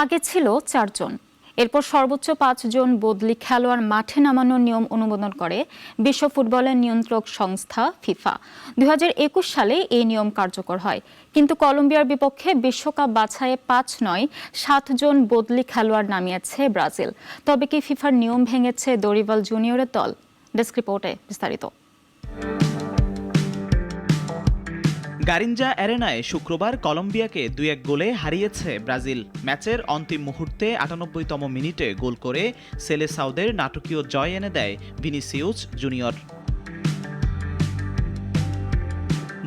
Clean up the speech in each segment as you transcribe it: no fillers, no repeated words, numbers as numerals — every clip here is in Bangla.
আগে ছিল ৪ জন। এরপর সর্বোচ্চ ৫ জন বদলি খেলোয়াড় মাঠে নামানোর নিয়ম অনুমোদন করে বিশ্ব ফুটবলের নিয়ন্ত্রক সংস্থা ফিফা। ২০২১ সালে এই নিয়ম কার্যকর হয়, কিন্তু কলম্বিয়ার বিপক্ষে বিশ্বকাপ বাছাইয়ে ৫ নয় ৭ জন বদলি খেলোয়াড় নামিয়েছে ব্রাজিল। তবে কি ফিফার নিয়ম ভেঙেছে দরিভাল জুনিয়রের দল? ডেস্ক রিপোর্টে বিস্তারিত। গারিঞ্জা অ্যারেনায় শুক্রবার কলম্বিয়াকে ২-১ গোলে হারিয়েছে ব্রাজিল। ম্যাচের অন্তিম মুহূর্তে ৯৮তম মিনিটে গোল করে সেলেসাওদের নাটকীয় জয় এনে দেয় ভিনিসিউস জুনিয়র।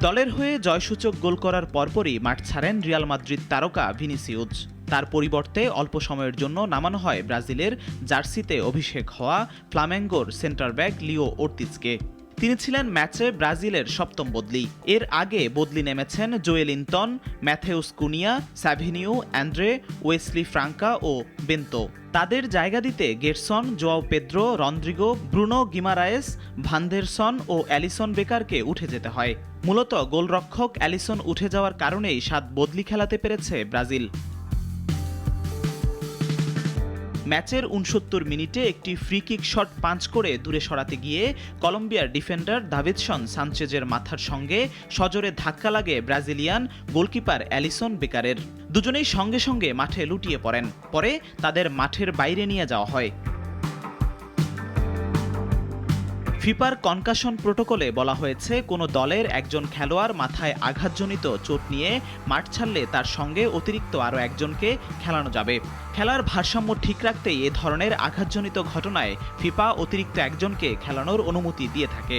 দলের হয়ে জয়সূচক গোল করার পরপরই মাঠ ছাড়েন রিয়াল মাদ্রিদ তারকা ভিনিসিউস। তার পরিবর্তে অল্প সময়ের জন্য নামানো হয় ব্রাজিলের জার্সিতে অভিষেক হওয়া ফ্লামেঙ্গোর সেন্টার ব্যাক লিও ওর্তিজকে। তিনি ছিলেন ম্যাচে ব্রাজিলের সপ্তম বদলি। এর আগে বদলি নেমেছেন Joelinton, Matheus Cunha, Savinho, Andre, Wesley Franca ও বেন্তো। তাদের জায়গা দিতে Gerson, Joao Pedro, Rodrigo, Bruno Guimaraes, Vanderson ও অ্যালিসন বেকারকে উঠে যেতে হয়। মূলত গোলরক্ষক অ্যালিসন উঠে যাওয়ার কারণেই ৭ বদলি খেলাতে পেরেছে ব্রাজিল। ম্যাচের ৬৯ মিনিটে একটি ফ্রি কিক শট পাঞ্চ করে দূরে সরাতে গিয়ে কলম্বিয়ার ডিফেন্ডার দাভিদসন সানচেজের মাথার সঙ্গে সজোরে ধাক্কা লাগে ব্রাজিলিয়ান গোলকিপার অ্যালিসন বেকারের। দুজনেই সঙ্গে সঙ্গে মাঠে লুটিয়ে পড়েন। পরে তাদের মাঠের বাইরে নিয়ে যাওয়া হয়। ফিফার কনকাশন প্রোটোকলে বলা হয়েছে, কোনো দলের একজন খেলোয়াড় মাথায় আঘাতজনিত চোট নিয়ে মাঠ ছাড়লে তার সঙ্গে অতিরিক্ত আরও একজনকে খেলানো যাবে। খেলার ভারসাম্য ঠিক রাখতেই এ ধরনের আঘাতজনিত ঘটনায় ফিফা অতিরিক্ত একজনকে খেলানোর অনুমতি দিয়ে থাকে।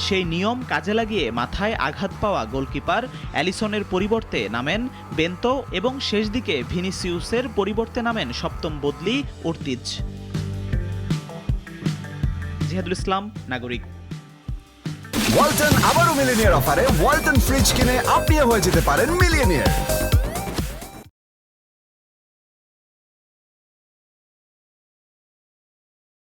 সেই নিয়ম কাজে লাগিয়ে মাথায় আঘাত পাওয়া গোলকিপার অ্যালিসনের পরিবর্তে নামেন বেন্তো এবং শেষ দিকে ভিনিসিউসের পরিবর্তে নামেন সপ্তম বদলি ওর্তিজ। জিহাদুল ইসলাম, নাগরিক। ওয়ালটন আবারও মিলিনিয়ার অফারে ওয়ালটন ফ্রিজ কিনে আপনিও হয়ে যেতে পারেন মিলিয়নিয়ার।